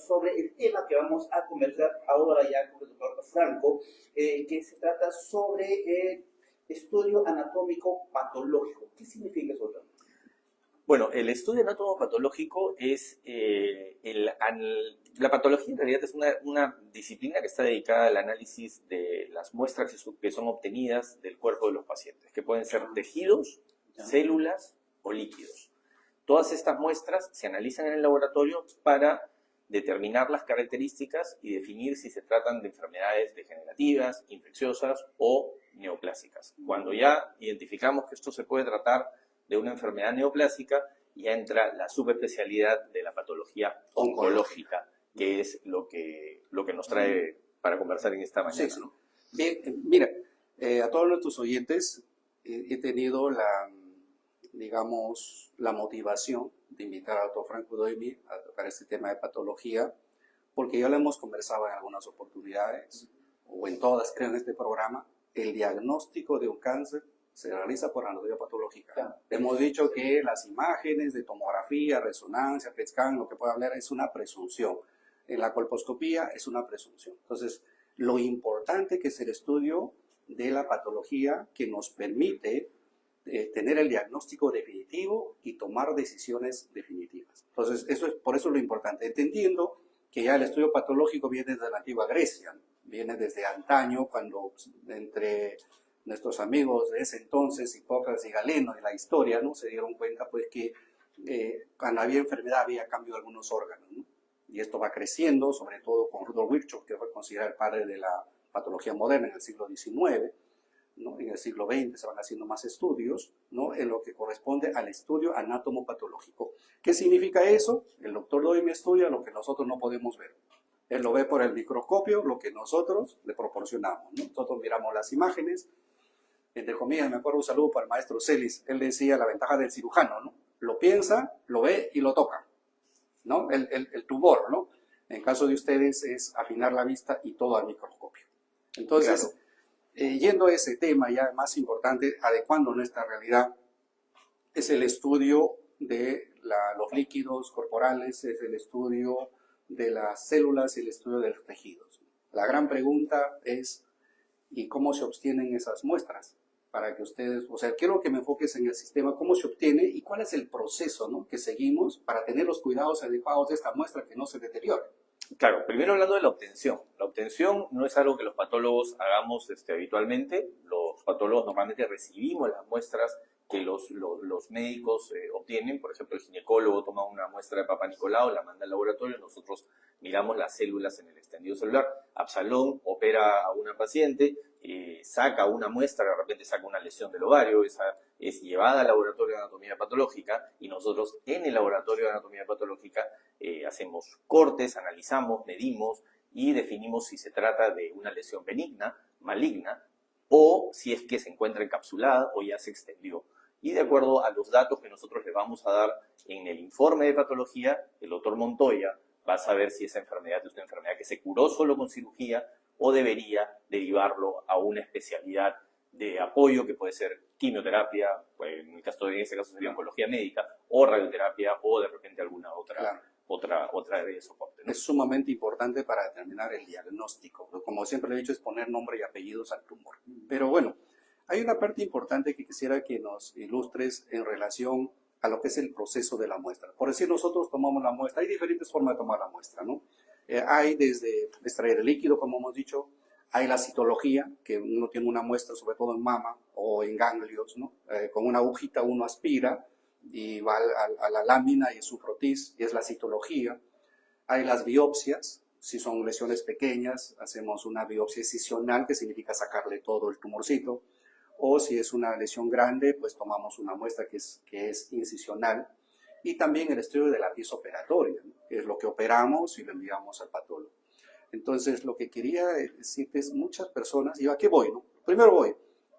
sobre el tema que vamos a conversar ahora ya con el doctor Franco, que se trata sobre estudio anatómico patológico. ¿Qué significa eso, doctor? Bueno, el estudio anatomopatológico es la patología en realidad es una disciplina que está dedicada al análisis de las muestras que son obtenidas del cuerpo de los pacientes, que pueden ser tejidos, células o líquidos. Todas estas muestras se analizan en el laboratorio para determinar las características y definir si se tratan de enfermedades degenerativas, infecciosas o neoplásicas. Cuando ya identificamos que esto se puede tratar de una enfermedad neoplásica, ya entra la subespecialidad de la patología oncológica, que es lo que nos trae para conversar en esta mañana. Sí, ¿no? Bien, mira, a todos nuestros oyentes he tenido la motivación de invitar al doctor Franco Doimi a tocar este tema de patología, porque ya lo hemos conversado en algunas oportunidades, o en todas, creo, en este programa. El diagnóstico de un cáncer se realiza por anatomía patológica. Claro. Hemos dicho que las imágenes de tomografía, resonancia, PET scan, lo que puede hablar es una presunción. En la colposcopía es una presunción. Entonces, lo importante que es el estudio de la patología que nos permite tener el diagnóstico definitivo y tomar decisiones definitivas. Entonces, por eso es lo importante. Entendiendo que ya el estudio patológico viene desde la antigua Grecia, ¿no? Viene desde antaño, cuando entre nuestros amigos de ese entonces, Hipócrates y Galeno, de la historia, ¿no? Se dieron cuenta pues que cuando había enfermedad había cambio de algunos órganos, ¿no? Y esto va creciendo, sobre todo con Rudolf Virchow, que fue considerado el padre de la patología moderna en el siglo XIX, ¿no? En el siglo XX se van haciendo más estudios, ¿no? En lo que corresponde al estudio anatomopatológico. ¿Qué significa eso? El doctor Doimi estudia lo que nosotros no podemos ver. Él lo ve por el microscopio, lo que nosotros le proporcionamos, ¿no? Nosotros miramos las imágenes. Entre comillas, me acuerdo un saludo para el maestro Celis. Él decía la ventaja del cirujano, ¿no? Lo piensa, lo ve y lo toca, ¿no? El tumor, ¿no? En caso de ustedes es afinar la vista y todo al microscopio. Entonces, claro, yendo a ese tema ya más importante, adecuando nuestra realidad, es el estudio de los líquidos corporales, es el estudio de las células y el estudio de los tejidos. La gran pregunta es, ¿y cómo se obtienen esas muestras? Para que ustedes, o sea, quiero que me enfoques en el sistema, cómo se obtiene y cuál es el proceso, ¿no?, que seguimos para tener los cuidados adecuados de esta muestra que no se deteriore. Claro, primero hablando de la obtención. La obtención no es algo que los patólogos hagamos habitualmente. Los patólogos normalmente recibimos las muestras que los médicos obtienen. Por ejemplo, el ginecólogo toma una muestra de Papa Nicolau, la manda al laboratorio, nosotros miramos las células en el extendido celular. Absalón opera a una paciente, saca una muestra, de repente saca una lesión del ovario, esa es llevada al laboratorio de anatomía patológica y nosotros en el laboratorio de anatomía patológica hacemos cortes, analizamos, medimos y definimos si se trata de una lesión benigna, maligna o si es que se encuentra encapsulada o ya se extendió. Y de acuerdo a los datos que nosotros le vamos a dar en el informe de patología, el doctor Montoya va a saber si esa enfermedad es una enfermedad que se curó solo con cirugía o debería derivarlo a una especialidad de apoyo que puede ser quimioterapia, pues en ese caso sería oncología médica, o radioterapia o de repente alguna otra, claro, otra área de soporte, ¿no? Es sumamente importante para determinar el diagnóstico. Como siempre le he dicho, es poner nombre y apellidos al tumor. Pero bueno, hay una parte importante que quisiera que nos ilustres en relación a lo que es el proceso de la muestra. Por decir, nosotros tomamos la muestra, hay diferentes formas de tomar la muestra, ¿no? Hay desde extraer el líquido, como hemos dicho, hay la citología, que uno tiene una muestra, sobre todo en mama o en ganglios, ¿no? Con una agujita uno aspira y va a la lámina y es su frotis, y es la citología. Hay las biopsias, si son lesiones pequeñas, hacemos una biopsia excisional, que significa sacarle todo el tumorcito, o si es una lesión grande, pues tomamos una muestra que es incisional. Y también el estudio de la pieza operatoria, ¿no?, que es lo que operamos y lo enviamos al patólogo. Entonces, lo que quería decirte es, muchas personas, ¿y a qué voy, no? Primero voy,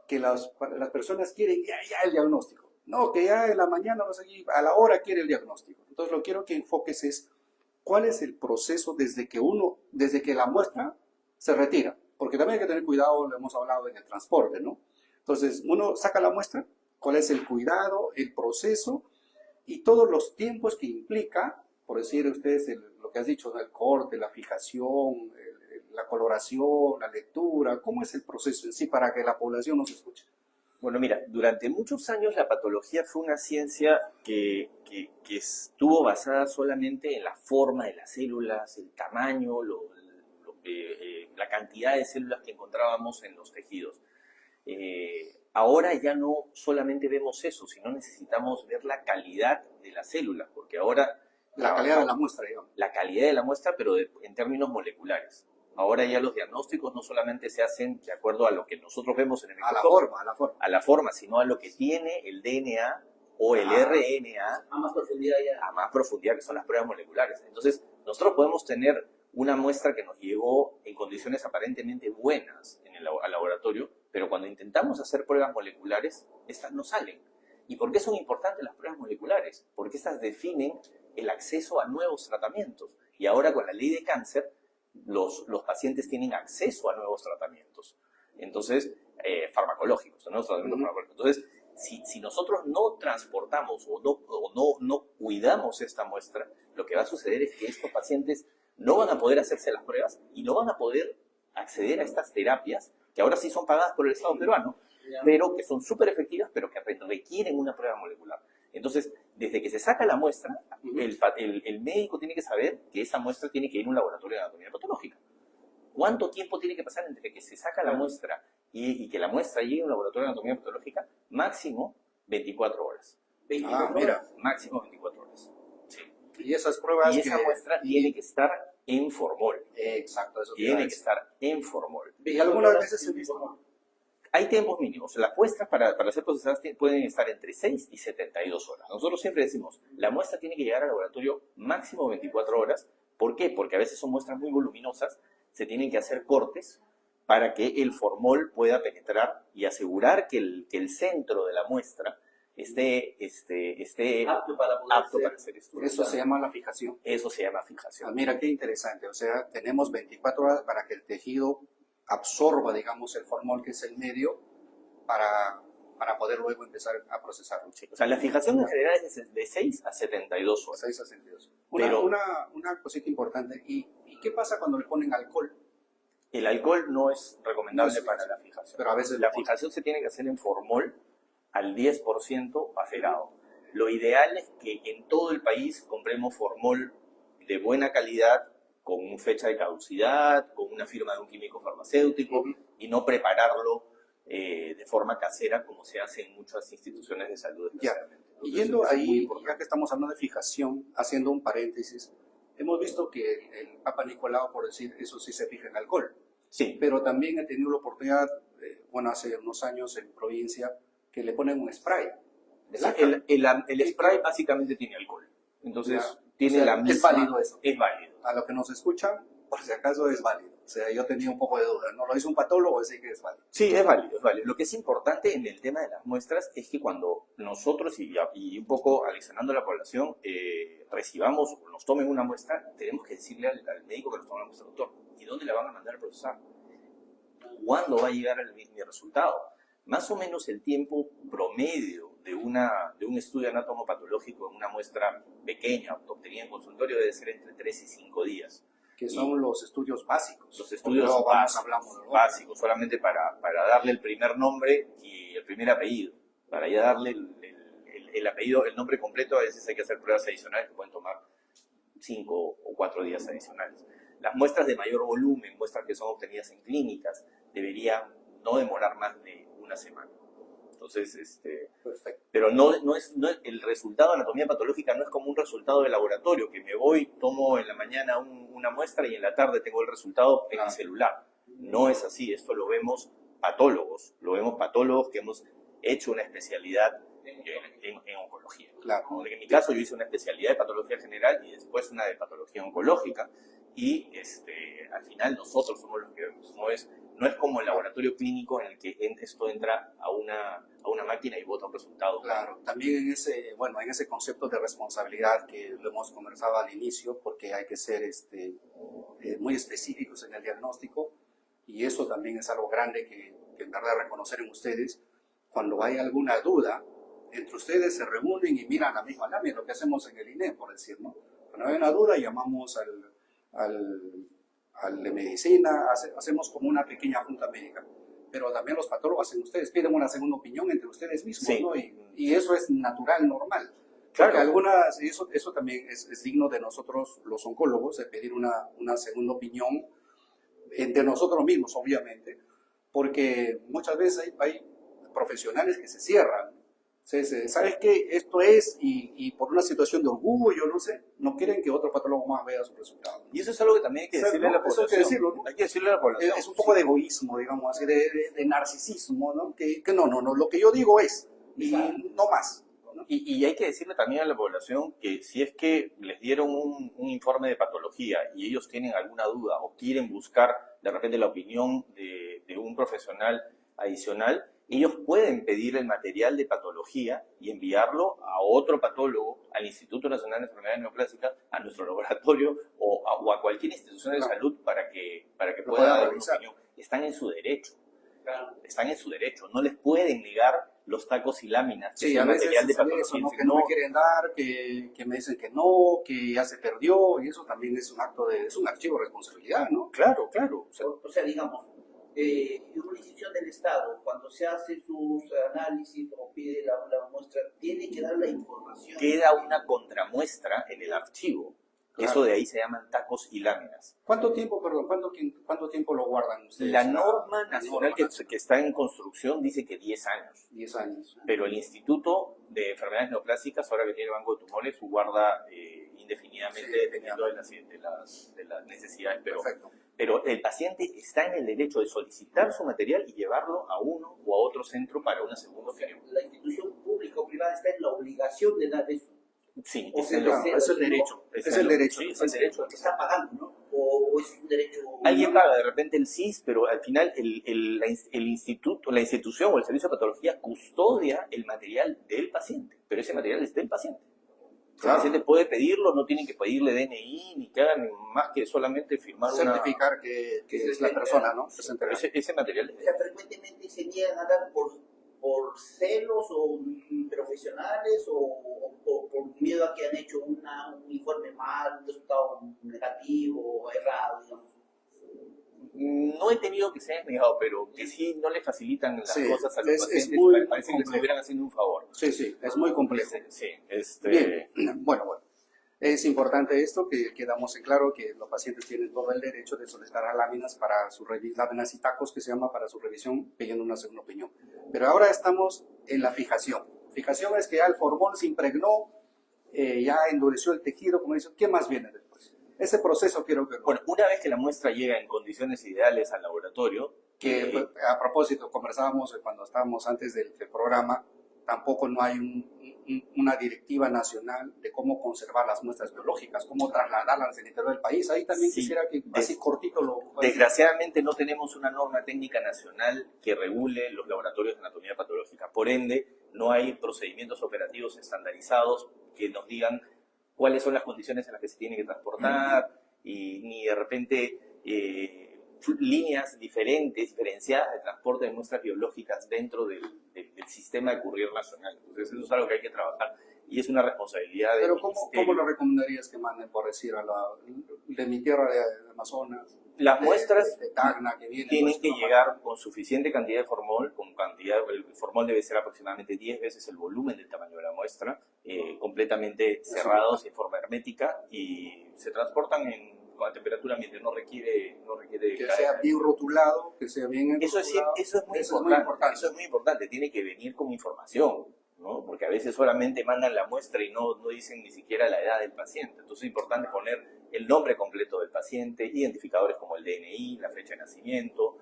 que las personas quieren ya el diagnóstico. No, que ya en la mañana, a la hora quiere el diagnóstico. Entonces, lo que quiero que enfoques es, ¿cuál es el proceso desde que la muestra se retira? Porque también hay que tener cuidado, lo hemos hablado en el transporte, ¿no? Entonces, uno saca la muestra, ¿cuál es el cuidado, el proceso y todos los tiempos que implica, por decir ustedes, lo que has dicho, ¿no? El corte, la fijación, la coloración, la lectura, ¿cómo es el proceso en sí para que la población nos escuche? Bueno, mira, durante muchos años la patología fue una ciencia que estuvo basada solamente en la forma de las células, el tamaño, la cantidad de células que encontrábamos en los tejidos. Ahora ya no solamente vemos eso, sino necesitamos ver la calidad de las células, porque ahora... La calidad de la muestra, digamos. La calidad de la muestra, pero en términos moleculares. Ahora ya los diagnósticos no solamente se hacen de acuerdo a lo que nosotros vemos en el microscopio, a la forma, sino a lo que tiene el DNA o el RNA A más profundidad ya. a más profundidad, que son las pruebas moleculares. Entonces, nosotros podemos tener una muestra que nos llegó en condiciones aparentemente buenas al laboratorio, pero cuando intentamos hacer pruebas moleculares, estas no salen. ¿Y por qué son importantes las pruebas moleculares? Porque estas definen el acceso a nuevos tratamientos. Y ahora con la ley de cáncer, los pacientes tienen acceso a nuevos tratamientos. Entonces, farmacológicos, nuevos tratamientos farmacológicos. Entonces, si nosotros no transportamos o no cuidamos esta muestra, lo que va a suceder es que estos pacientes no van a poder hacerse las pruebas y no van a poder acceder a estas terapias, que ahora sí son pagadas por el Estado peruano, pero que son súper efectivas, pero que requieren una prueba molecular. Entonces, desde que se saca la muestra, el médico tiene que saber que esa muestra tiene que ir a un laboratorio de anatomía patológica. ¿Cuánto tiempo tiene que pasar entre que se saca la muestra y que la muestra llegue a un laboratorio de anatomía patológica? Máximo 24 horas. Mira. Máximo 24 horas. Sí. Y esas pruebas... Y esa muestra tiene que estar en formol. Exacto, eso Tiene que estar en formol. Y algunas veces se visto. Hay tiempos mínimos. Las muestras para ser procesadas pueden estar entre 6 y 72 horas. Nosotros siempre decimos, la muestra tiene que llegar al laboratorio máximo 24 horas. ¿Por qué? Porque a veces son muestras muy voluminosas, se tienen que hacer cortes para que el formol pueda penetrar y asegurar que el centro de la muestra esté apto para ser estudiado. Eso se llama la fijación. Eso se llama fijación. Mira qué interesante. O sea, tenemos 24 horas para que el tejido absorba, digamos, el formol, que es el medio, para poder luego empezar a procesarlo. Sí. O sea, la fijación en general es de 6 a 72 horas. 6 a 72. Pero Una cosita importante. ¿Y qué pasa cuando le ponen alcohol? El alcohol no es recomendable para la fijación. Pero a veces la fijación se tiene que hacer en formol al 10% acerado. Lo ideal es que en todo el país compremos formol de buena calidad, con fecha de caducidad, con una firma de un químico farmacéutico, y no prepararlo de forma casera como se hace en muchas instituciones de salud. Y yendo ahí, ya que estamos hablando de fijación, haciendo un paréntesis, hemos visto que el Papa Nicolau, por decir, eso sí se fija en alcohol. Sí. Pero también he tenido la oportunidad, hace unos años en provincia, que le ponen un spray. El spray básicamente tiene alcohol. Entonces, tiene la misma... Es válido eso. Es válido. A los que nos escuchan, por si acaso es válido. O sea, yo tenía un poco de duda. No lo hizo un patólogo, así que es válido. Sí, es válido, es válido. Lo que es importante en el tema de las muestras es que cuando nosotros, y un poco aleccionando a la población, recibamos o nos tomen una muestra, tenemos que decirle al médico que nos toma la muestra, doctor, ¿y dónde la van a mandar a procesar? ¿Cuándo va a llegar mi resultado? Más o menos el tiempo promedio de un estudio anatomopatológico en una muestra pequeña, obtenida en consultorio, debe ser entre 3 y 5 días. Que son los estudios básicos. Los estudios básicos, solamente para darle el primer nombre y el primer apellido. Para ya darle el apellido, el nombre completo, a veces hay que hacer pruebas adicionales que pueden tomar 5 o 4 días adicionales. Las muestras de mayor volumen, muestras que son obtenidas en clínicas, deberían no demorar más de una semana. Entonces, perfecto. Pero el resultado de anatomía patológica no es como un resultado de laboratorio, que me voy, tomo en la mañana una muestra y en la tarde tengo el resultado en mi celular. No es así, esto lo vemos patólogos que hemos hecho una especialidad en oncología. Claro. En mi caso yo hice una especialidad de patología general y después una de patología oncológica, y al final nosotros somos los que vemos. No es como el laboratorio clínico en el que esto entra a una máquina y bota un resultado. Claro, también en ese concepto de responsabilidad que lo hemos conversado al inicio, porque hay que ser muy específicos en el diagnóstico, y eso también es algo grande que en verdad reconocer en ustedes. Cuando hay alguna duda, entre ustedes se reúnen y miran la misma lámina, lo que hacemos en el INE, por decir, ¿no? Cuando hay una duda, llamamos al al de medicina, hacemos como una pequeña junta médica. Pero también los patólogos hacen, ustedes piden una segunda opinión entre ustedes mismos, Sí. ¿no? Y eso es natural, normal. Claro. Porque algunas, eso también es digno de nosotros, los oncólogos, de pedir una segunda opinión entre nosotros mismos, obviamente, porque muchas veces hay profesionales que se cierran. ¿Sabes qué? Esto es, y por una situación de orgullo, no sé, no quieren que otro patólogo más vea su resultado. Y eso es algo que también hay que decirle a la Eso hay población. que decirlo, ¿no? Hay que decirle a la población. Es un poco de egoísmo, digamos, así, de narcisismo, ¿no? Que no, lo que yo digo es, y no más. ¿no? Y hay que decirle también a la población que si es que les dieron un informe de patología y ellos tienen alguna duda o quieren buscar de repente la opinión de un profesional adicional, ellos pueden pedir el material de patología y enviarlo a otro patólogo, al Instituto Nacional de Enfermedades Neoplásicas, a nuestro laboratorio o a cualquier institución de salud para que pueda dar una opinión. Están en su derecho. Están en su derecho. No les pueden negar los tacos y láminas. Sí, a veces material de patología, eso, ¿no? Que no me quieren dar, que me dicen que no, que ya se perdió, y eso también es un acto es un archivo de responsabilidad, ¿no? Claro. O sea, digamos, una institución del Estado, cuando se hace sus análisis o pide la muestra, tiene que dar la información. Queda una contramuestra en el archivo. Claro. Eso de ahí se llaman tacos y láminas. ¿Cuánto tiempo lo guardan ustedes? La norma nacional que está en construcción dice que 10 años. 10 años. Pero el Instituto de Enfermedades Neoplásicas, ahora que tiene el Banco de Tumores, guarda indefinidamente, sí, dependiendo de las necesidades. Pero el paciente está en el derecho de solicitar su material y llevarlo a uno o a otro centro para una segunda opinión. La institución pública o privada está en la obligación de dar eso. Sí, es el derecho. Es el derecho. Sí, es el derecho. Está pagando, ¿no? O es un derecho. Alguien paga de repente el CIS, pero al final el instituto, la institución o el servicio de patología custodia el material del paciente, pero ese material es del paciente. Claro. El paciente puede pedirlo, no tienen que pedirle DNI ni que hagan más que solamente firmar certificar que es la persona, ¿no? Ese material. O sea, frecuentemente se niegan a dar por celos o profesionales o por miedo a que han hecho un informe mal, un resultado negativo o errado, digamos. No he tenido que se hayan negado, pero que sí no le facilitan las cosas a los pacientes. Parece que les estuvieran haciendo un favor. Sí, es muy complejo. Sí, Bien, bueno. Es importante esto, que quedamos en claro que los pacientes tienen todo el derecho de solicitar láminas para su láminas y tacos, que se llama, para su revisión, pidiendo una segunda opinión. Pero ahora estamos en la fijación. Fijación es que ya el formol se impregnó, ya endureció el tejido, como dicen. ¿Qué más viene después? Ese proceso quiero que... Bueno, una vez que la muestra llega en condiciones ideales al laboratorio... Que a propósito, conversábamos cuando estábamos antes del programa, tampoco no hay una directiva nacional de cómo conservar las muestras biológicas, cómo trasladarlas al interior del país. Ahí también quisiera que así cortito lo... Desgraciadamente no tenemos una norma técnica nacional que regule los laboratorios de anatomía patológica. Por ende, no hay procedimientos operativos estandarizados que nos digan cuáles son las condiciones en las que se tiene que transportar y ni de repente líneas diferenciadas de transporte de muestras biológicas dentro del sistema de courier nacional. Entonces eso es algo que hay que trabajar y es una responsabilidad del ministerio. ¿Cómo lo recomendarías que manden, por decir, de mi tierra de Amazonas? Las muestras de Tacna, que vienen, tienen que llegar con suficiente cantidad de formol, el formol debe ser aproximadamente 10 veces el volumen del tamaño de la muestra, completamente cerrados en forma hermética y se transportan con temperatura ambiente, no requiere que sea bien rotulado, que sea bien rotulado. Eso es muy importante. Eso es muy importante, tiene que venir con información, ¿no? Porque a veces solamente mandan la muestra y no dicen ni siquiera la edad del paciente. Entonces es importante poner el nombre completo del paciente, identificadores como el DNI, la fecha de nacimiento,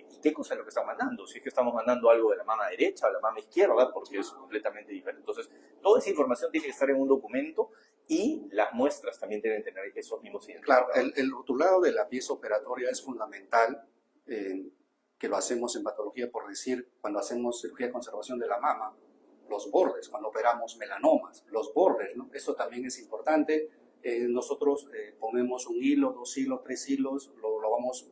y qué cosa es lo que están mandando. Si es que estamos mandando algo de la mama derecha o la mama izquierda, porque es completamente diferente. Entonces, toda esa información tiene que estar en un documento y las muestras también deben tener esos mismos identificadores. Claro, el rotulado de la pieza operatoria es fundamental, que lo hacemos en patología, por decir, cuando hacemos cirugía de conservación de la mama, los bordes, cuando operamos melanomas, los bordes, ¿no? Esto también es importante. Nosotros ponemos un hilo, 2 hilos, 3 hilos, lo vamos,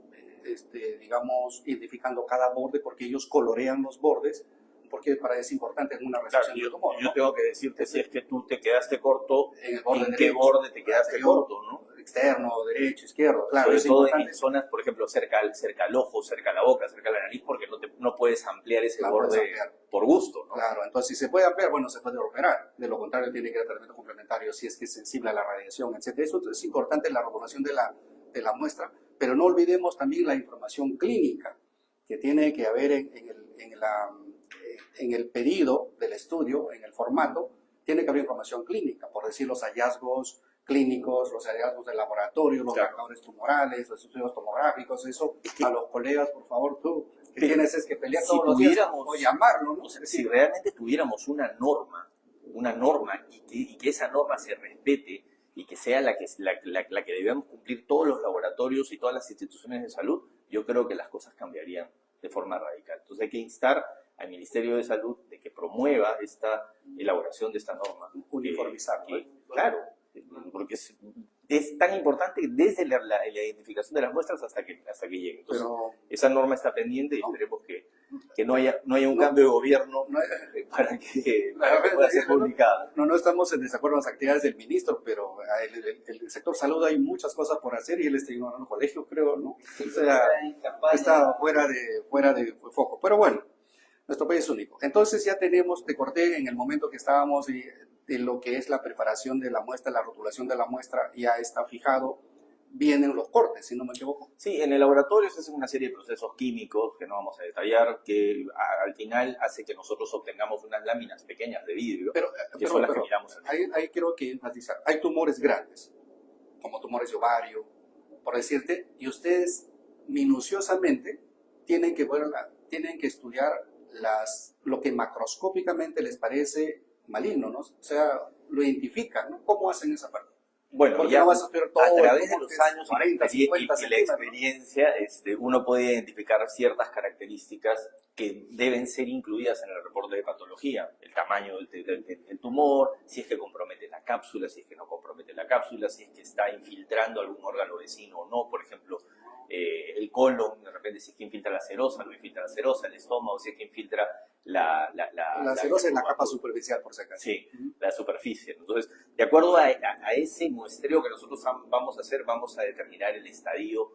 digamos, identificando cada borde porque ellos colorean los bordes, porque para es importante en una resección de tumor, ¿no? Yo tengo que decirte, si es que tú te quedaste corto, en el borde ¿en qué borde te quedaste corto, ¿no? externo, derecho, izquierdo, claro, Sobre es todo importante. en zonas, por ejemplo, cerca al ojo, cerca a la boca, cerca a la nariz, porque no puedes ampliar ese Claro, puedes borde ampliar. por gusto, ¿no? Claro, entonces si se puede ampliar, bueno, se puede operar. De lo contrario, tiene que ir a tratamiento complementario si es que es sensible a la radiación, etc. Eso es importante en la regulación de la muestra, pero no olvidemos también la información clínica que tiene que haber en el pedido del estudio, en el formato, tiene que haber información clínica, por decir los hallazgos clínicos, los hallazgos del laboratorio, los Claro. marcadores tumorales, los estudios tomográficos, eso a los colegas, por favor, tú, que Pero tienes es que pelear si todos los días tuviéramos- o llamarlo, ¿no? O sea, Es si decir, realmente tuviéramos una norma y que esa norma se respete y que sea la que debemos cumplir todos los laboratorios y todas las instituciones de salud, yo creo que las cosas cambiarían de forma radical. Entonces hay que instar al Ministerio de Salud de que promueva esta elaboración de esta norma. Uniformizar, ¿no? Claro, porque es tan importante desde la identificación de las muestras hasta que llegue. Entonces, pero esa norma está pendiente y No. esperemos que no haya un No. cambio de gobierno no, para que pueda ser publicada. no estamos en desacuerdo con las actividades del ministro, pero el sector salud hay muchas cosas por hacer y él está ignorando el colegio, creo, ¿no? O sea, está fuera de foco. Pero bueno, nuestro país es único. Entonces ya tenemos, te corté en el momento que estábamos de lo que es la preparación de la muestra, la rotulación de la muestra, ya está fijado. Vienen los cortes, si no me equivoco. Sí, en el laboratorio se hacen una serie de procesos químicos que no vamos a detallar, que al final hace que nosotros obtengamos unas láminas pequeñas de vidrio, que son las que miramos. Ahí quiero que enfatizar. Hay tumores grandes, como tumores de ovario, por decirte, y ustedes minuciosamente tienen que estudiar lo que macroscópicamente les parece maligno, ¿no? O sea, lo identifican, ¿no? ¿Cómo hacen esa parte? Bueno, Porque ya no vas a estudiar todo a el través de tumor, los que es años 40, y 50 y la centímetros. experiencia, uno puede identificar ciertas características que deben ser incluidas en el reporte de patología. El tamaño del tumor, si es que compromete la cápsula, si es que no compromete la cápsula, si es que está infiltrando algún órgano vecino o no, por ejemplo, el colon, de repente si es que infiltra la serosa, no infiltra la serosa, el estómago, si es que infiltra la serosa es la capa superficial, por si acaso. Sí, la superficie. Entonces, de acuerdo a ese muestreo que nosotros vamos a hacer, vamos a determinar el estadio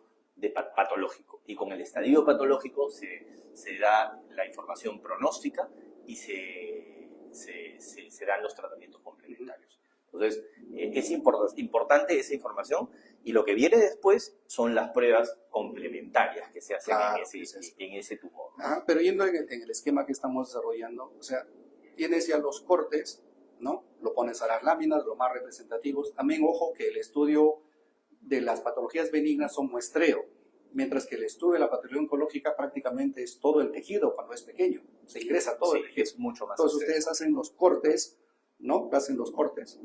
patológico. Y con el estadio patológico se da la información pronóstica y se dan los tratamientos complementarios. Entonces, es importante esa información y lo que viene después son las pruebas complementarias que se hacen en ese tumor. Ajá, pero yendo en el esquema que estamos desarrollando, o sea, tienes ya los cortes, ¿no? Lo pones a las láminas, lo más representativos. También, ojo, que el estudio de las patologías benignas son muestreo, mientras que el estudio de la patología oncológica prácticamente es todo el tejido cuando es pequeño, se ingresa todo el tejido. Es mucho más. Entonces ustedes hacen los cortes, ¿no? Hacen los cortes.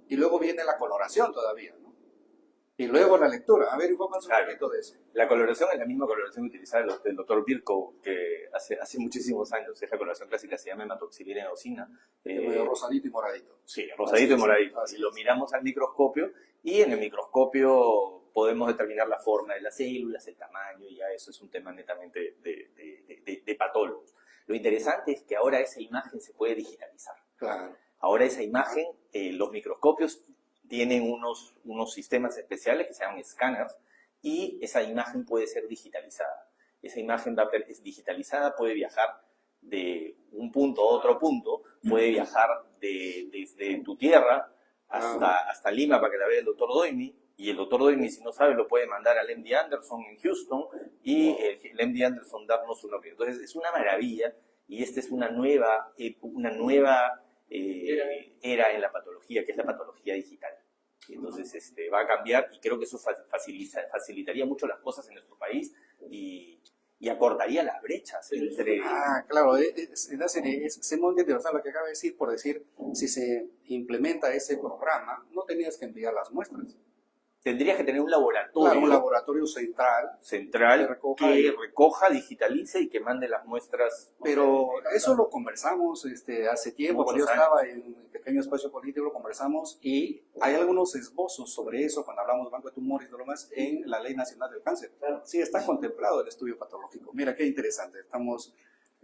Y luego viene la coloración todavía, ¿no? Y luego la lectura. A ver, infórmanos un poquito de eso. La coloración es la misma coloración utilizada del doctor Virchow, que hace muchísimos años, es la coloración clásica, se llama hematoxilina eosina. Rosadito y moradito. Sí, rosadito y moradito. Así Y lo miramos al microscopio y en el microscopio podemos determinar la forma de las células, el tamaño, y ya eso es un tema netamente de patólogos. Lo interesante es que ahora esa imagen se puede digitalizar. Claro. Ahora esa imagen, los microscopios tienen unos sistemas especiales que se llaman escáneres y esa imagen puede ser digitalizada. Esa imagen es digitalizada, puede viajar de un punto a otro punto, puede viajar desde tu tierra hasta Lima para que la vea el doctor Doimi, y el doctor Doimi, si no sabe, lo puede mandar al MD Anderson en Houston y el MD Anderson darnos una opinión. Entonces es una maravilla y esta es una nueva era en la patología, que es la patología digital. Entonces va a cambiar y creo que eso facilitaría mucho las cosas en nuestro país y acortaría las brechas entre... Claro, es muy interesante lo que acaba de decir, por decir, si se implementa ese programa, no tenías que enviar las muestras. Tendrías que tener un laboratorio, Claro, un laboratorio central que recoja, digitalice y que mande las muestras. Pero eso lo conversamos hace tiempo, cuando yo estaba en un pequeño espacio político, lo conversamos y hay algunos esbozos sobre eso cuando hablamos de banco de tumores y todo lo más en la Ley Nacional del Cáncer. Sí, está contemplado el estudio patológico. Mira, qué interesante. Estamos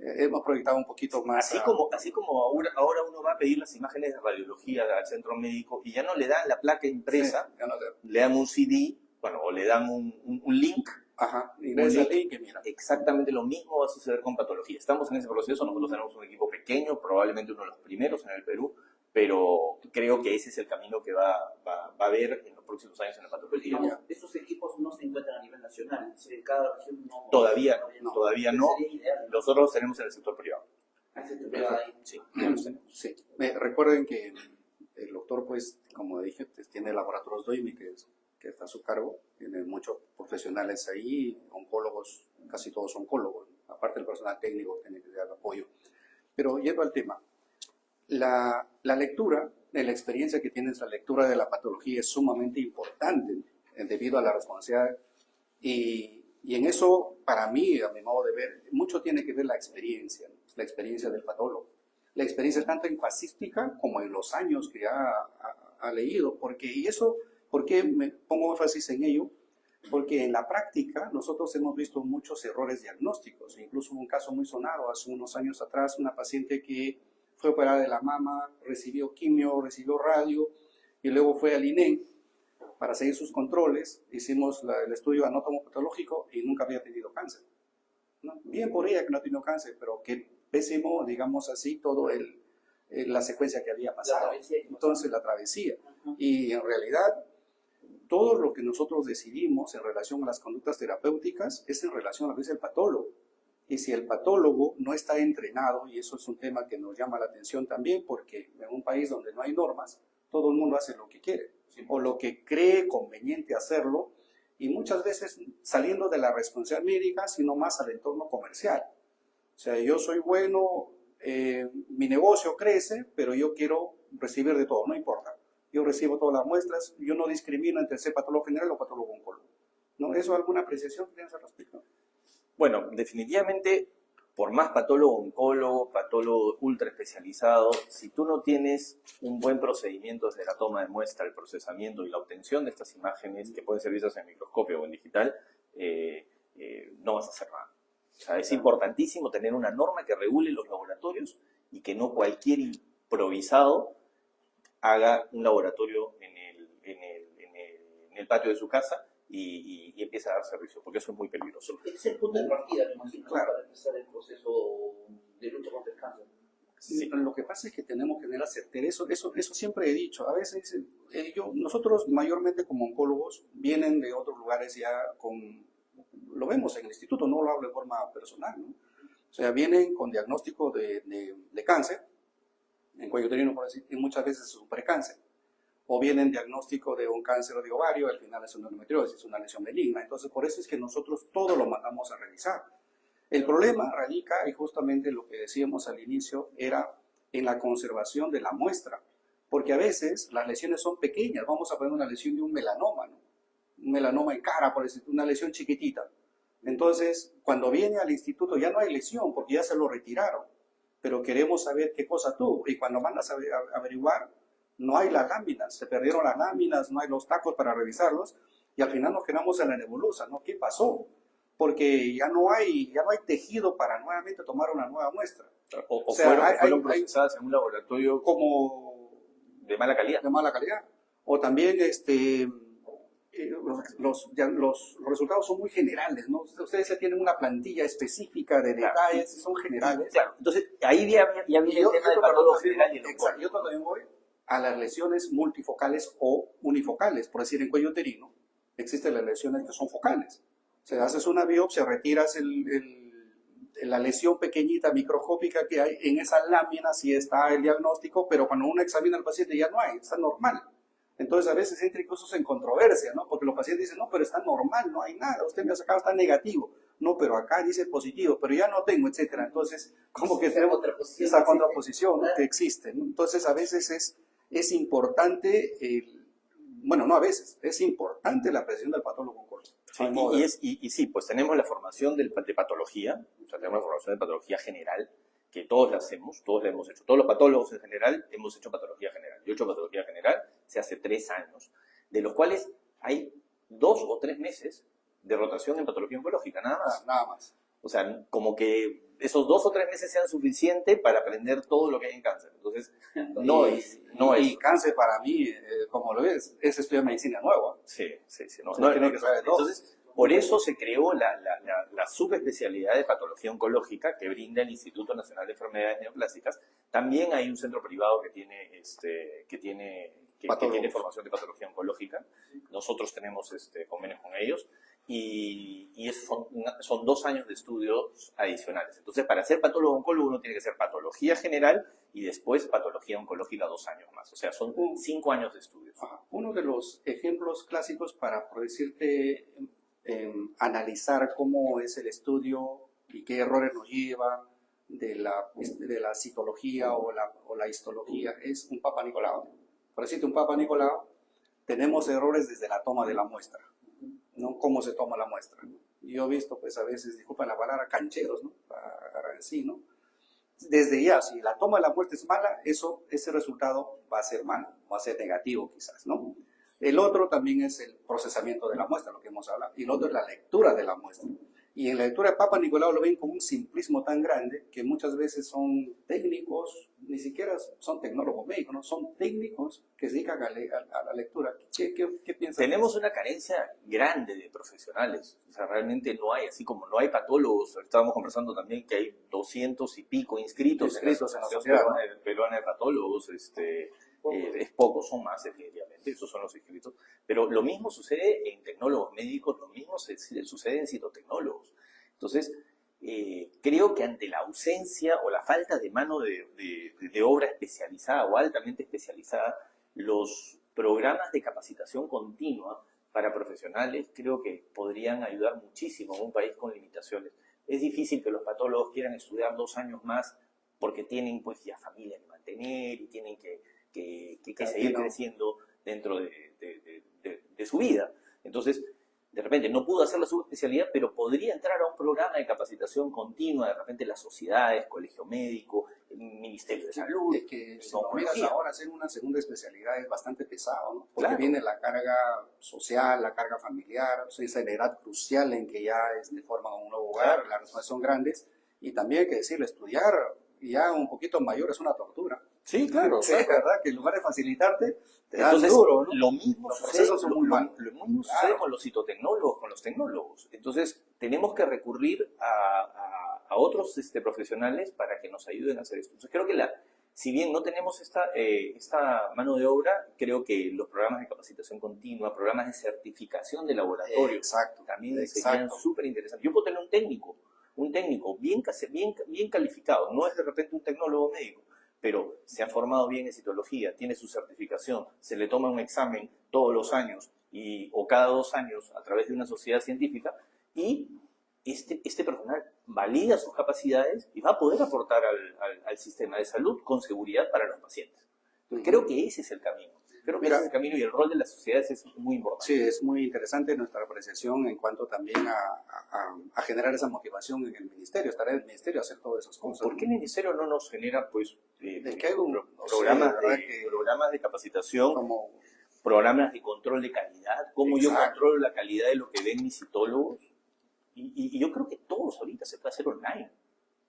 hemos proyectado un poquito más. Así como ahora uno va a pedir las imágenes de radiología al centro médico y ya no le dan la placa impresa, Sí, ya no le dan un CD, bueno, o le dan un link. Ajá, ingresa el link y mira. Exactamente lo mismo va a suceder con patología. Estamos en ese proceso, nosotros tenemos un equipo pequeño, probablemente uno de los primeros en el Perú, pero creo que ese es el camino que va a haber en los próximos años en la patología. Digamos, esos equipos no se encuentran a nivel nacional, es decir, cada región no. Todavía no. Sería ideal. Nosotros los tenemos en el sector privado. Sí. Ya los tenemos. Sí. Recuerden que el doctor, pues, como dije, pues, tiene laboratorios DOIMI que está a su cargo, tiene muchos profesionales ahí, oncólogos, casi todos oncólogos, aparte del personal técnico tiene que dar apoyo. Pero yendo al tema, la lectura, de la experiencia que tienes, la lectura de la patología es sumamente importante debido a la responsabilidad y en eso, para mí, a mi modo de ver, mucho tiene que ver la experiencia del patólogo. La experiencia tanto en casuística como en los años que ha leído, ¿por qué me pongo énfasis en ello? Porque en la práctica nosotros hemos visto muchos errores diagnósticos, incluso un caso muy sonado hace unos años atrás, una paciente que fue operada de la mama, recibió quimio, recibió radio y luego fue al INEM para seguir sus controles, hicimos el estudio anatomopatológico y nunca había tenido cáncer, ¿no? Bien por ella que no ha tenido cáncer, pero que pésimo, digamos así, todo la secuencia que había pasado. Entonces la travesía. Y en realidad, todo lo que nosotros decidimos en relación a las conductas terapéuticas es en relación a lo que es el patólogo. Y si el patólogo no está entrenado, y eso es un tema que nos llama la atención también, porque en un país donde no hay normas, todo el mundo hace lo que quiere, o lo que cree conveniente hacerlo, y muchas veces saliendo de la responsabilidad médica, sino más al entorno comercial. O sea, yo soy bueno, mi negocio crece, pero yo quiero recibir de todo, no importa. Yo recibo todas las muestras, yo no discrimino entre ser patólogo general o patólogo oncólogo. ¿No? ¿Eso alguna apreciación que tienes al respecto? Bueno, definitivamente, por más patólogo oncólogo, patólogo ultra especializado, si tú no tienes un buen procedimiento desde la toma de muestra, el procesamiento y la obtención de estas imágenes, que pueden ser vistas en microscopio o en digital, no vas a hacer nada. O sea, es importantísimo tener una norma que regule los laboratorios y que no cualquier improvisado haga un laboratorio en el patio de su casa y empieza a dar servicio, porque eso es muy peligroso. Es el punto de partida, me imagino, claro, para empezar el proceso de lucha contra el cáncer. Sí. Lo que pasa es que tenemos que tener la certeza, eso siempre he dicho. A veces nosotros mayormente como oncólogos vienen de otros lugares ya lo vemos en el instituto, no lo hablo de forma personal, ¿no? O sea, vienen con diagnóstico de cáncer, en cuello uterino, por decir, y muchas veces es un precáncer. O vienen diagnóstico de un cáncer de ovario, al final es una endometriosis, una lesión benigna. Entonces, por eso es que nosotros todo lo mandamos a revisar. El problema radica, y justamente lo que decíamos al inicio, era en la conservación de la muestra. Porque a veces las lesiones son pequeñas. Vamos a poner una lesión de un melanoma, ¿no? Un melanoma en cara, por decir, una lesión chiquitita. Entonces, cuando viene al instituto ya no hay lesión, porque ya se lo retiraron. Pero queremos saber qué cosa tuvo. Y cuando mandas a averiguar, no hay las láminas, se perdieron las láminas, no hay los tacos para revisarlos, y al final nos quedamos en la nebulosa, ¿no? ¿Qué pasó? Porque ya no hay tejido para nuevamente tomar una nueva muestra. O sea, fueron procesadas en un laboratorio como de mala calidad. De mala calidad. O también los resultados son muy generales, ¿no? Ustedes ya tienen una plantilla específica de detalles, y son generales. Claro, entonces ahí ya viene el tema del patólogo general y el oncólogo. Yo también voy a las lesiones multifocales o unifocales, por decir, en cuello uterino, existen las lesiones que son focales. O sea, haces una biopsia, retiras la lesión pequeñita microscópica que hay en esas láminas, sí está el diagnóstico, pero cuando uno examina al paciente ya no hay, está normal. Entonces a veces entra incluso en controversia, ¿no? Porque los pacientes dicen, no, pero está normal, no hay nada, usted me ha sacado, está negativo. No, pero acá dice positivo, pero ya no tengo, etcétera. Entonces, como que tenemos esa contraposición, ¿no? Que existe, ¿no? Entonces a veces es importante, bueno, no a veces, es importante la presión del patólogo oncólogo. Y sí, pues tenemos la formación de patología, o sea, tenemos la formación de patología general, que todos la hacemos, todos la hemos hecho. Todos los patólogos en general hemos hecho patología general. Yo he hecho patología general hace 3 años, de los cuales hay 2 o 3 meses de rotación en patología oncológica, nada más. Nada más. O sea, como que esos 2 o 3 meses sean suficientes para aprender todo lo que hay en cáncer. Entonces, no es. Y cáncer para mí, como lo ves, es estudiar medicina nueva. Sí. No, O sea, tiene que saber todo. entonces, por eso se creó la subespecialidad de patología oncológica que brinda el Instituto Nacional de Enfermedades Neoplásicas. También hay un centro privado que tiene formación de patología oncológica. Nosotros tenemos convenios con ellos. Y son 2 años de estudios adicionales. Entonces, para ser patólogo oncólogo uno tiene que hacer patología general y después patología oncológica 2 años más. O sea, son 5 años de estudios. Uno de los ejemplos clásicos para, por decirte, analizar cómo es el estudio y qué errores nos lleva de la citología o la histología es un Papa Nicolau. Por decirte, un Papa Nicolau, tenemos errores desde la toma de la muestra. ¿No? Cómo se toma la muestra. Yo he visto, pues a veces, disculpen la palabra, cancheros, ¿no? Sí, ¿no? Desde ya, si la toma de la muestra es mala, ese resultado va a ser malo, va a ser negativo quizás, ¿no? El otro también es el procesamiento de la muestra, lo que hemos hablado, y el otro es la lectura de la muestra. Y en la lectura de Papa Nicolau lo ven con un simplismo tan grande que muchas veces son técnicos, ni siquiera son tecnólogos médicos, ¿no? Son técnicos que se dedican a la lectura. ¿Qué piensas? Tenemos una carencia grande de profesionales. O sea, realmente no hay, así como no hay patólogos. Estábamos conversando también que hay 200 y pico inscritos en la Asociación Peruana de Patólogos. Es poco, son más definitivamente, esos son los inscritos. Pero lo mismo sucede en tecnólogos médicos, lo mismo sucede en citotecnólogos. Entonces, creo que ante la ausencia o la falta de mano de obra especializada o altamente especializada, los programas de capacitación continua para profesionales creo que podrían ayudar muchísimo a un país con limitaciones. Es difícil que los patólogos quieran estudiar 2 años más porque tienen pues ya familia que mantener y tienen que seguir creciendo dentro de su vida. Entonces, de repente no pudo hacer la subespecialidad, pero podría entrar a un programa de capacitación continua, de repente las sociedades, colegio médico, el Ministerio de Salud. Es que si no miras ahora, hacer una segunda especialidad es bastante pesado, ¿no? Porque viene la carga social, la carga familiar, esa edad crucial en que ya forman un nuevo hogar, las responsabilidades son grandes, y también hay que decirle, estudiar ya un poquito mayor es una tortura. Sí, claro. Sí, es verdad que en lugar de facilitarte, te dan Entonces, duro, ¿no? Lo mismo Los sucede, procesos son muy malos. lo mismo sucede con los citotecnólogos, con los tecnólogos. Entonces, tenemos que recurrir a otros profesionales para que nos ayuden a hacer esto. Entonces, creo que si bien no tenemos esta mano de obra, creo que los programas de capacitación continua, programas de certificación de laboratorio, también serían súper interesantes. Yo puedo tener un técnico bien calificado, no es de repente un tecnólogo médico, pero se ha formado bien en citología, tiene su certificación, se le toma un examen todos los años o cada 2 años a través de una sociedad científica y este personal valida sus capacidades y va a poder aportar al sistema de salud con seguridad para los pacientes. Entonces, creo que ese es el camino. Creo que ese es el camino y el rol de las sociedades es muy importante. Sí, es muy interesante nuestra apreciación en cuanto también a generar esa motivación en el ministerio, estar en el ministerio a hacer todas esas cosas. ¿Por qué el ministerio no nos genera pues programas de capacitación, programas de control de calidad? ¿Cómo yo controlo la calidad de lo que ven mis citólogos? Y yo creo que todos ahorita se puede hacer online.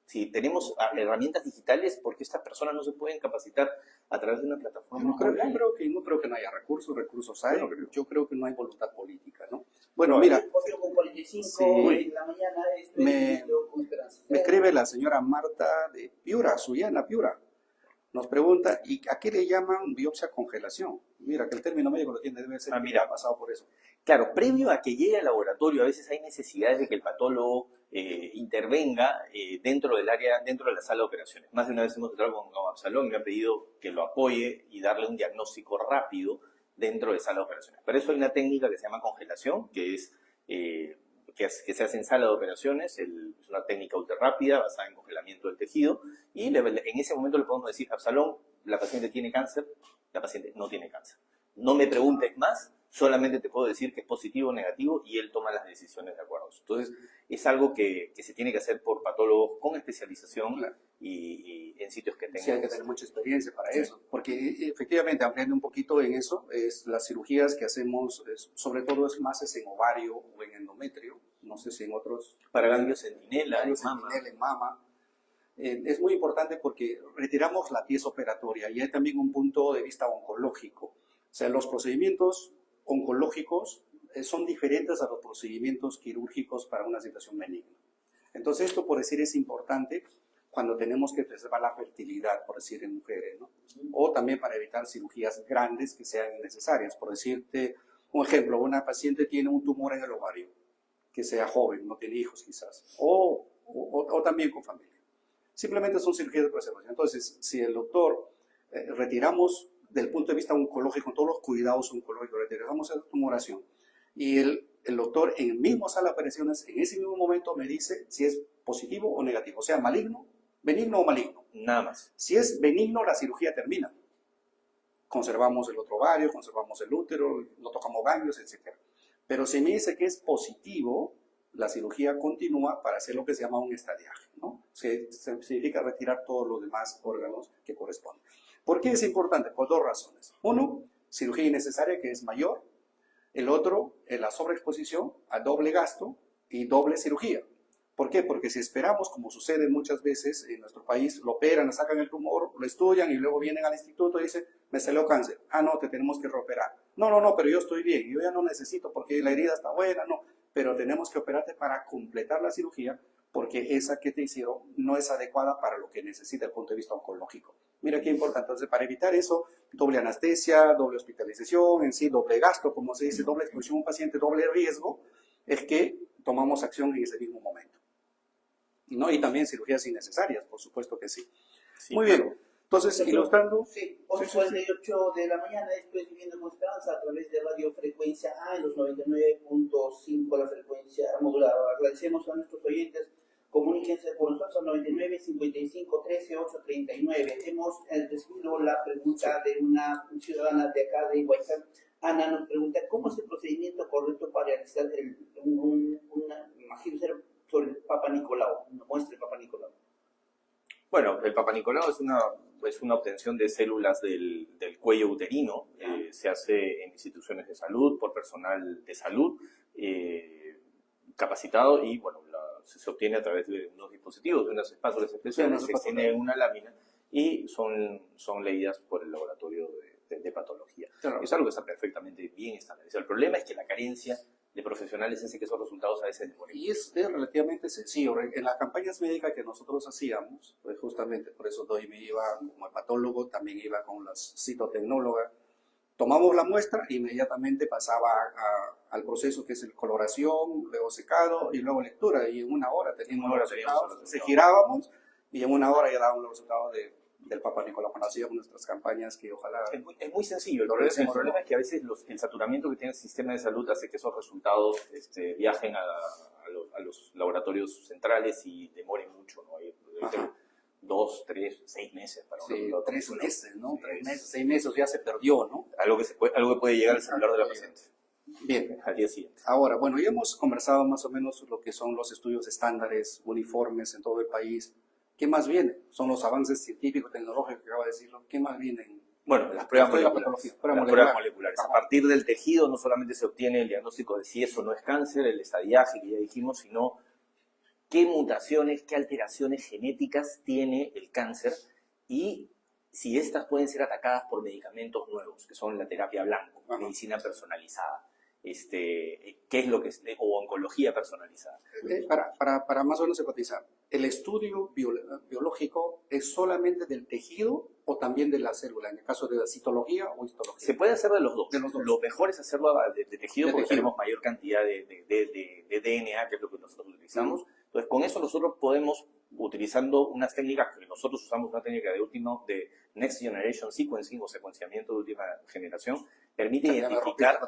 Si tenemos herramientas digitales, ¿por qué estas personas no se pueden capacitar a través de una plataforma? No creo que no haya recursos hay. Yo creo que no hay voluntad política, ¿no? Bueno, mira, 8:45 de la mañana me escribe la señora Marta de Piura, Suyana, Piura. Nos pregunta, ¿y a qué le llaman biopsia congelación? Mira, que el término médico lo tiene, debe ser mira, ha pasado por eso. Claro, previo a que llegue al laboratorio, a veces hay necesidades de que el patólogo intervenga dentro del área, dentro de la sala de operaciones. Más de una vez hemos entrado con Absalón y me ha pedido que lo apoye y darle un diagnóstico rápido dentro de sala de operaciones. Para eso hay una técnica que se llama congelación, que se hace en sala de operaciones. Es una técnica ultra rápida basada en congelamiento del tejido y en ese momento le podemos decir, Absalón, la paciente tiene cáncer, la paciente no tiene cáncer. No me preguntes más, solamente te puedo decir que es positivo o negativo y él toma las decisiones de acuerdo. Entonces, es algo que se tiene que hacer por patólogos con especialización y en sitios que tengan. Sí, hay que tener mucha experiencia para eso, porque efectivamente, ampliando un poquito en eso, las cirugías que hacemos, sobre todo es más en ovario o en endometrio, no sé si en otros. Para ganglios centinela, en mama. es muy importante porque retiramos la pieza operatoria y hay también un punto de vista oncológico. O sea, los procedimientos oncológicos son diferentes a los procedimientos quirúrgicos para una situación benigna. Entonces, esto, por decir, es importante cuando tenemos que preservar la fertilidad, por decir, en mujeres, ¿no? O también para evitar cirugías grandes que sean innecesarias. Por decirte un ejemplo, una paciente tiene un tumor en el ovario, que sea joven, no tiene hijos quizás, o también con familia. Simplemente son cirugías de preservación. Entonces, si el doctor retiramos del punto de vista oncológico, todos los cuidados oncológicos, retiramos esa tumoración, y el doctor en mismo sala de operaciones, en ese mismo momento me dice si es positivo o negativo, o sea, maligno, benigno o maligno. Nada más. Si es benigno, la cirugía termina. Conservamos el otro ovario, conservamos el útero, no tocamos ganglios, etc. Pero si me dice que es positivo, la cirugía continúa para hacer lo que se llama un estadiaje, ¿no? Significa retirar todos los demás órganos que corresponden. ¿Por qué es importante? Por dos razones. Uno, cirugía innecesaria, que es mayor. El otro, la sobreexposición a doble gasto y doble cirugía. ¿Por qué? Porque si esperamos, como sucede muchas veces en nuestro país, lo operan, sacan el tumor, lo estudian y luego vienen al instituto y dicen, me salió cáncer. Ah, no, te tenemos que reoperar. No, pero yo estoy bien, yo ya no necesito porque la herida está buena, no. Pero tenemos que operarte para completar la cirugía porque esa que te hicieron no es adecuada para lo que necesita desde el punto de vista oncológico. Mira qué importante. Entonces, para evitar eso, doble anestesia, doble hospitalización, en sí, doble gasto, como se dice, doble exposición a un paciente, doble riesgo, es que tomamos acción en ese mismo momento. ¿No? Y también cirugías innecesarias, por supuesto que sí. Sí, muy bien. Entonces, ilustrando... Sí, 8:48 de la mañana, esto es Viviendo con Esperanza a través de Radio Frecuencia A en los 99.5, la frecuencia modulada. Agradecemos a nuestros oyentes. Comuníquense con nosotros al 99 55 13 839. Hemos recibido la pregunta de una ciudadana de acá de Guaycán. Ana nos pregunta, ¿cómo es el procedimiento correcto para realizar imagino ser sobre el Papa Nicolau, una muestra del Papa Nicolau? Bueno, el Papa Nicolau es una obtención de células del cuello uterino. Se hace en instituciones de salud, por personal de salud capacitado y, bueno, se obtiene a través de unos dispositivos, de unas espátulas especiales, se extiende en una lámina y son leídas por el laboratorio de patología. Claro. Es algo que está perfectamente bien establecido. El problema es que la carencia de profesionales hace que esos resultados a veces demoren. Y es relativamente sencillo. En las campañas médicas que nosotros hacíamos, pues justamente por eso me iba como hepatólogo, también iba con las citotecnólogas. Tomamos la muestra e inmediatamente pasaba al proceso que es el coloración, luego secado y luego lectura. Y en una hora teníamos los resultados. Se girábamos y en una hora ya dábamos los resultados del Papa Nicolau. Cuando hacíamos nuestras campañas, que ojalá... Es muy sencillo. El problema es que a veces el saturamiento que tiene el sistema de salud hace que esos resultados viajen a los laboratorios centrales y demoren mucho, ¿no? 2, 3, 6 meses para sí, 3 meses, ¿no? 3 meses, 6 meses ya se perdió, ¿no? Algo que puede llegar al celular de la paciente. Bien. Al día siguiente. Ahora, bueno, ya hemos conversado más o menos lo que son los estudios estándares, uniformes en todo el país. ¿Qué más viene? Son los avances científicos, tecnológicos que acabo de decirlo. ¿Qué más vienen? Bueno, las pruebas moleculares. A partir del tejido no solamente se obtiene el diagnóstico de si eso no es cáncer, el estadiaje que ya dijimos, sino qué mutaciones, qué alteraciones genéticas tiene el cáncer y si estas pueden ser atacadas por medicamentos nuevos, que son la terapia blanco, medicina personalizada, qué es lo que es, o oncología personalizada. Para más o menos enfatizar, ¿el estudio biológico es solamente del tejido o también de la célula, en el caso de la citología o histología? Se puede hacer de los dos. Lo mejor es hacerlo de tejido porque tenemos mayor cantidad de DNA, que es lo que nosotros utilizamos. Entonces, con eso nosotros podemos, utilizando unas técnicas que nosotros usamos, una técnica de Next Generation Sequencing o secuenciamiento de última generación, permite identificar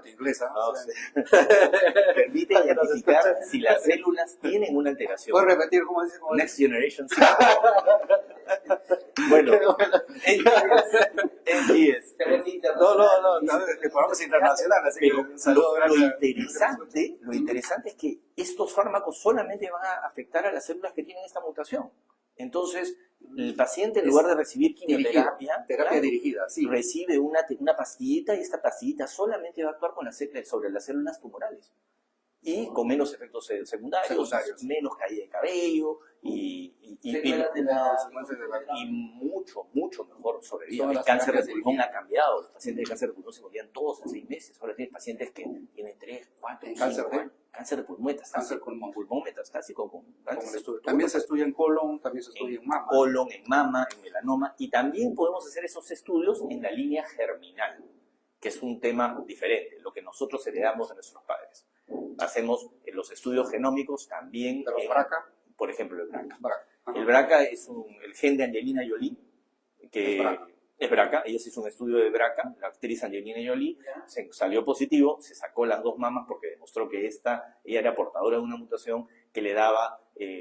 permite identificar si las células tienen una alteración. ¿Puedes repetir cómo dice? Next Generation Sequencing. Bueno, NGS. No, el programa es internacional, así que un saludo. Lo interesante es que estos fármacos solamente van a afectar a las células que tienen esta mutación. Entonces, el paciente, en lugar de recibir quimioterapia, dirigida, sí, recibe una pastillita y esta pastillita solamente va a actuar con sobre las células tumorales. y con menos efectos secundarios, menos caída de cabello y mucho mejor sobrevida. El cáncer de pulmón ha cambiado. Los pacientes de cáncer de pulmón se morían todos en 6 meses. Ahora tienes pacientes que tienen 3, 4, 5 años. Cáncer de pulmón metastásico. Pulmón metastásico con también se estudia en colon, también se estudia en mama. Colon, en mama, en melanoma. Y también podemos hacer esos estudios en la línea germinal, que es un tema diferente, lo que nosotros heredamos de nuestros padres. Hacemos los estudios genómicos también. ¿De los BRCA? Por ejemplo, el BRCA. Ajá. El BRCA es el gen de Angelina Jolie, que es BRCA. Ella se hizo un estudio de BRCA, la actriz Angelina Jolie, salió positivo, se sacó las 2 mamas porque demostró que ella era portadora de una mutación que le daba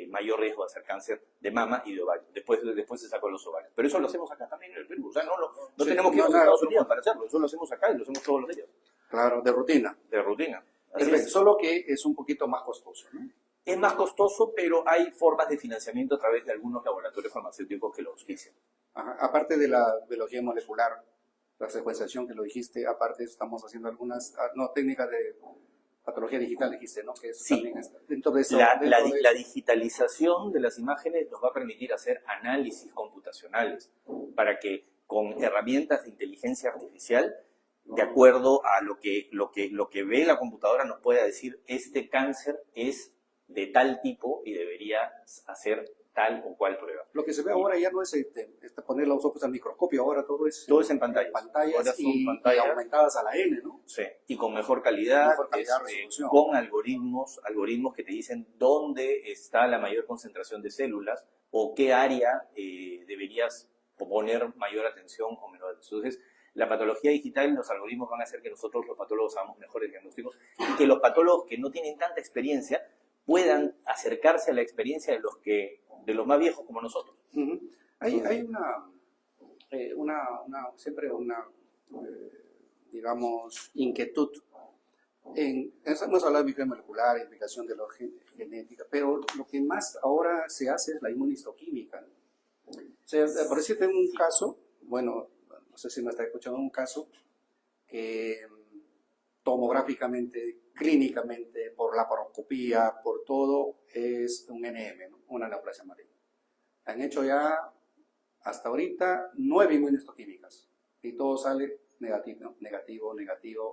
mayor riesgo de hacer cáncer de mama y de ovario. Después se sacó los ovarios. Pero eso lo hacemos acá también en el Perú. O sea, no tenemos que ir a Estados Unidos para hacerlo. Eso lo hacemos acá y lo hacemos todos los días. Claro, de rutina. De rutina. Perfecto. Solo que es un poquito más costoso, ¿no? Es más costoso, pero hay formas de financiamiento a través de algunos laboratorios farmacéuticos que lo auspician. Ajá. Aparte de la biología molecular, la secuenciación que lo dijiste, aparte estamos haciendo algunas técnicas de patología digital, dijiste, ¿no? Que eso sí. También está dentro de eso. La digitalización de las imágenes nos va a permitir hacer análisis computacionales para que con herramientas de inteligencia artificial, de acuerdo a lo que ve la computadora, nos pueda decir este cáncer es de tal tipo y debería hacer tal o cual prueba. Lo que se ve ahora ya no es poner los ojos al microscopio, ahora todo es en pantallas. Pantallas y aumentadas a la N, ¿no? Sí, y con mejor calidad, resolución. Con algoritmos que te dicen dónde está la mayor concentración de células o qué área deberías poner mayor atención o menor atención. Entonces, la patología digital y los algoritmos van a hacer que nosotros los patólogos hagamos mejores diagnósticos y que los patólogos que no tienen tanta experiencia puedan acercarse a la experiencia de los más viejos como nosotros. Uh-huh. Hay siempre una digamos, inquietud. Hemos hablado de biología molecular, implicación de la genética, pero lo que más ahora se hace es la inmunistoquímica. O sea, por decirte un caso, bueno, no sé si me está escuchando, un caso que tomográficamente, clínicamente, por laparoscopía, por todo, es un NM, ¿no? Una neoplasia maligna. Han hecho ya, hasta ahorita, 9 inmunistoquímicas y todo sale negativo,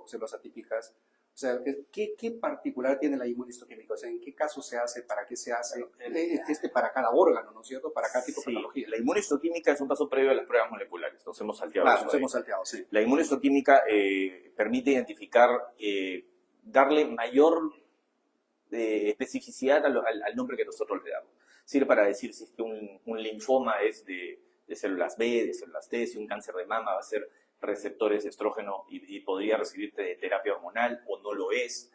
células atípicas. O sea, ¿qué particular tiene la inmunistoquímica? O sea, ¿en qué caso se hace? ¿Para qué se hace? Para cada órgano, ¿no es cierto? Para cada tipo de patología. La inmunistoquímica es un paso previo a las pruebas moleculares. Nos hemos salteado. Claro, nos hemos salteado, sí. La inmunistoquímica permite identificar, darle mayor especificidad al nombre que nosotros le damos. Sirve para decir si es que un linfoma es de células B, de células T, si un cáncer de mama va a ser receptores de estrógeno y podría recibirte terapia hormonal o no lo es.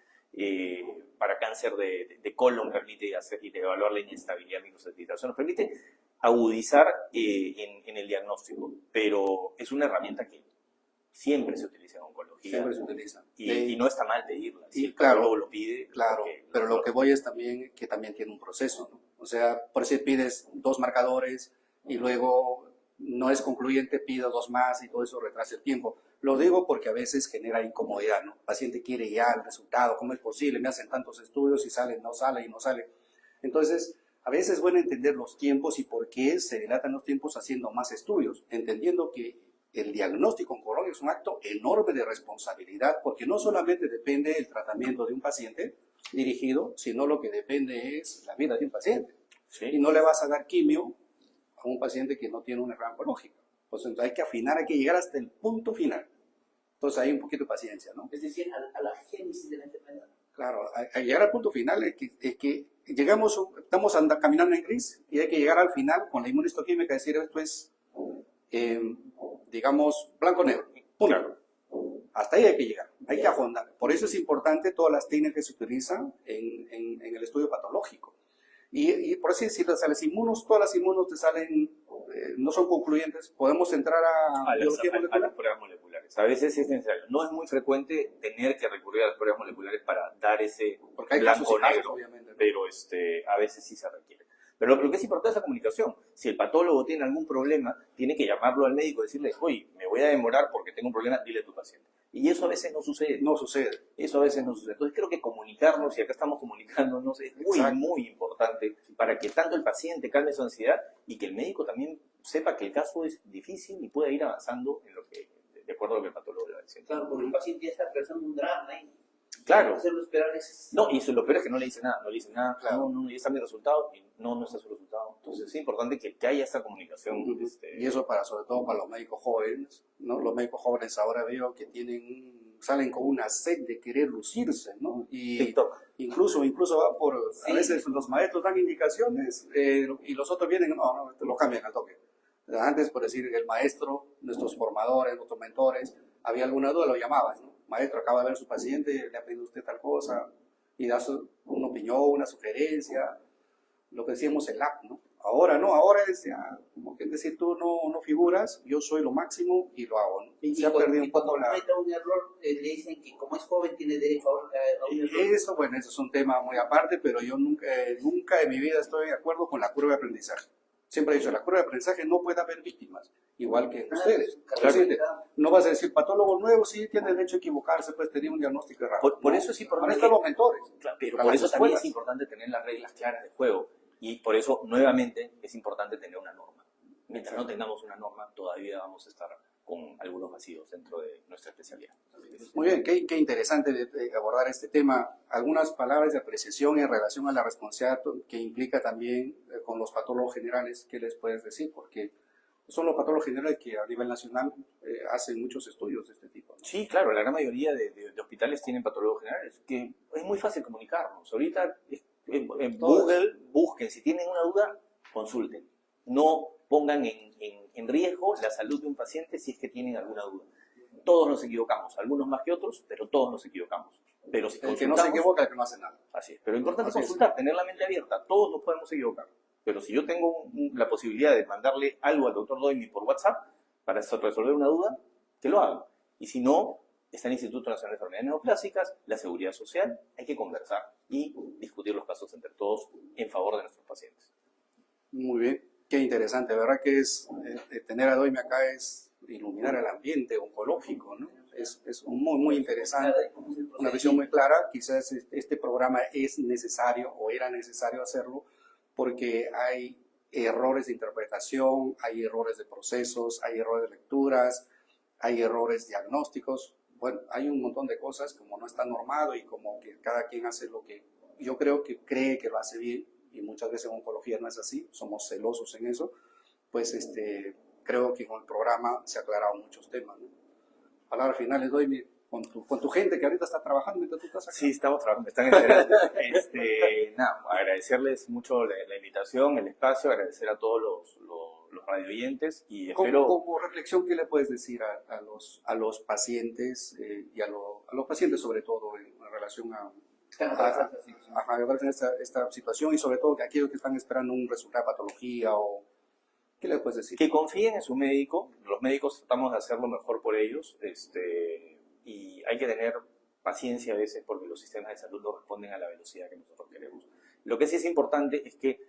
Para cáncer de colon permite evaluar la inestabilidad microsatelital. Nos permite agudizar en el diagnóstico, pero es una herramienta que siempre se utiliza en oncología. Siempre se utiliza. Y no está mal pedirla. Si el claro, patólogo lo pide. Claro, pero lo que voy es también que también tiene un proceso, ¿no? O sea, por si pides 2 marcadores y luego no es concluyente, pido 2 más y todo eso retrasa el tiempo. Lo digo porque a veces genera incomodidad, ¿no? El paciente quiere ya el resultado, ¿cómo es posible? Me hacen tantos estudios y sale, no sale y no sale. Entonces, a veces es bueno entender los tiempos y por qué se dilatan los tiempos haciendo más estudios, entendiendo que el diagnóstico oncológico es un acto enorme de responsabilidad porque no solamente depende del tratamiento de un paciente dirigido, sino lo que depende es la vida de un paciente. Sí. Y no le vas a dar quimio a un paciente que no tiene una enfermedad oncológica. Pues entonces hay que afinar, hay que llegar hasta el punto final. Entonces hay un poquito de paciencia, ¿no? Es decir, a la génesis de la enfermedad. Claro, a llegar al punto final es que llegamos, estamos caminando en gris y hay que llegar al final con la inmunistoquímica, decir esto es, digamos, blanco-negro. Claro. Hasta ahí hay que llegar, hay que afondar. Por eso es importante todas las técnicas que se utilizan en el estudio patológico. Y por así decirlo, todas las inmunos te salen, no son concluyentes. Podemos entrar a las pruebas moleculares. A veces es necesario. No es muy frecuente tener que recurrir a las pruebas moleculares para dar ese blanco-negro, obviamente, ¿no? Pero a veces sí se requiere. Pero lo que es importante es la comunicación. Si el patólogo tiene algún problema, tiene que llamarlo al médico y decirle, oye, me voy a demorar porque tengo un problema, dile a tu paciente. Y eso a veces no sucede. No sucede. Eso a veces no sucede. Entonces creo que comunicarnos, y acá estamos comunicándonos, es muy, Exacto. muy importante para que tanto el paciente calme su ansiedad y que el médico también sepa que el caso es difícil y pueda ir avanzando en lo que, de acuerdo a lo que el patólogo le va diciendo. Claro, porque el paciente ya está atravesando un drama y Claro. hacerlo esperar es... No, y lo peor es que no le dice nada, Claro. no, ya está mi resultado, y no está su resultado. Entonces es importante que haya esa comunicación. Y eso sobre todo para los médicos jóvenes, ¿no? Los médicos jóvenes ahora veo que salen con una sed de querer lucirse, ¿no? Y TikTok. incluso va por, Sí. a veces los maestros dan indicaciones y los otros vienen, no, te lo cambian al toque. Antes, por decir, el maestro, nuestros formadores, nuestros mentores, había alguna duda, lo llamabas, ¿no? Maestro, acaba de ver su paciente, le ha pedido usted tal cosa, y das una opinión, una sugerencia, lo que decíamos el app, ¿no? Ahora no, ahora es ya, como que decir, tú no figuras, yo soy lo máximo y lo hago, ¿no? Se ha perdido un poco cuando cometa un error, le dicen que como es joven tiene derecho a un error. Eso, bueno, eso es un tema muy aparte, pero yo nunca en mi vida estoy de acuerdo con la curva de aprendizaje. Siempre he dicho, la curva de aprendizaje no puede haber víctimas, igual que ustedes. Paciente, no vas a decir, patólogo nuevo, sí, tiene derecho a equivocarse, pues tenía un diagnóstico errado. Por eso es importante. Ahora están los mentores. Claro, pero Para por las eso también escuelas. es importante tener las reglas claras de juego. Y por eso, nuevamente, es importante tener una norma. Mientras no tengamos una norma, todavía vamos a estar con algunos vacíos dentro de nuestra especialidad. Muy bien, qué interesante de abordar este tema. Algunas palabras de apreciación en relación a la responsabilidad que implica también con los patólogos generales. ¿Qué les puedes decir? Porque son los patólogos generales que a nivel nacional hacen muchos estudios de este tipo, ¿no? Sí, claro, la gran mayoría de hospitales tienen patólogos generales, que es muy fácil comunicarnos. Ahorita en Google busquen, si tienen una duda, consulten. No pongan en riesgo la salud de un paciente si es que tienen alguna duda. Todos nos equivocamos, algunos más que otros, pero todos nos equivocamos. Pero si El que no se equivoca, el que no hace nada. así es. Pero lo importante es Así es. consultar, tener la mente abierta. Todos nos podemos equivocar. Pero si yo tengo la posibilidad de mandarle algo al doctor Doimi por WhatsApp para resolver una duda, que lo haga. Y si no, está el Instituto Nacional de Enfermedades Neoplásicas, la Seguridad Social, hay que conversar y discutir los casos entre todos en favor de nuestros pacientes. Muy bien, qué interesante, ¿verdad? Que es tener a Doimi acá es iluminar el ambiente oncológico, ¿no? Es muy, muy interesante, una visión muy clara. Quizás este programa es necesario o era necesario hacerlo porque hay errores de interpretación, hay errores de procesos, hay errores de lecturas, hay errores diagnósticos. Bueno, hay un montón de cosas como no está normado y como que cada quien hace lo que yo creo que cree que lo hace bien, y muchas veces en oncología no es así, somos celosos en eso. Pues creo que con el programa se aclararon muchos temas, ¿no? Palabras finales, Doimi, con tu gente que ahorita está trabajando mientras tú estás acá. Sí, estamos trabajando, me están esperando. Nada, agradecerles mucho la invitación, el espacio, agradecer a todos los radioyentes y espero... Como reflexión, ¿qué le puedes decir a los pacientes y a los pacientes sobre todo en relación a esta situación y sobre todo que aquellos que están esperando un resultado de patología o qué le puedes decir? Que confíen en su médico, los médicos tratamos de hacer lo mejor por ellos, y hay que tener paciencia a veces porque los sistemas de salud no responden a la velocidad que nosotros queremos. Lo que sí es importante es que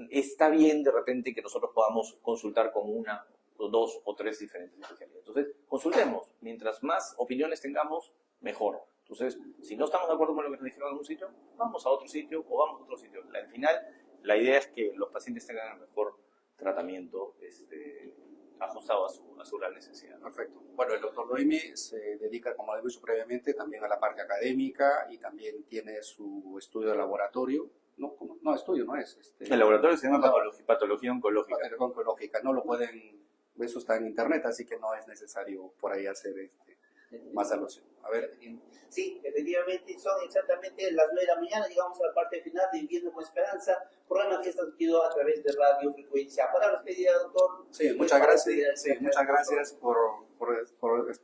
está bien de repente que nosotros podamos consultar con una, o dos o tres diferentes especialidades. Entonces, consultemos. Mientras más opiniones tengamos, mejor. Entonces, si no estamos de acuerdo con lo que nos dijeron en un sitio, vamos a otro sitio o vamos a otro sitio. Al final, la idea es que los pacientes tengan el mejor tratamiento ajustado a su gran necesidad. Perfecto. Bueno, el doctor Doimi se dedica, como lo he dicho previamente, también a la parte académica y también tiene su estudio de laboratorio. No, estudio no es. El laboratorio se llama patología oncológica. Oncológica. No lo pueden, eso está en internet, así que no es necesario por ahí hacer más alusión. A ver. Sí, efectivamente son exactamente las 9 de la mañana, llegamos a la parte final de Viviendo con Esperanza, programa que está transmitido a través de Radio Frecuencia. Palabras pedidas, doctor. Sí, muchas gracias. Sí, muchas gracias por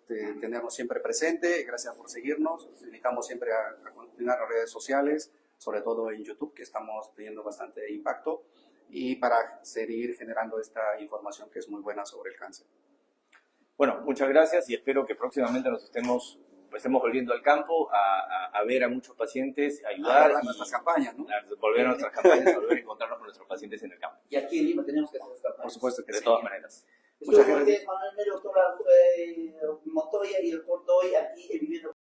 tenernos siempre presente. Gracias por seguirnos. Nos invitamos siempre a continuar las redes sociales, sobre todo en YouTube, que estamos teniendo bastante impacto, y para seguir generando esta información que es muy buena sobre el cáncer. Bueno, muchas gracias y espero que próximamente nos estemos volviendo al campo a ver a muchos pacientes, a ayudar a nuestras campañas, ¿no? A volver a nuestras campañas, a volver a encontrarnos con nuestros pacientes en el campo. Y aquí en Lima tenemos que hacer esta Por supuesto que De sí. todas maneras. Muchas Estuvo con gracias. ustedes Manuel Melo, doctor Montoya y el doctor Doy aquí en Viviendo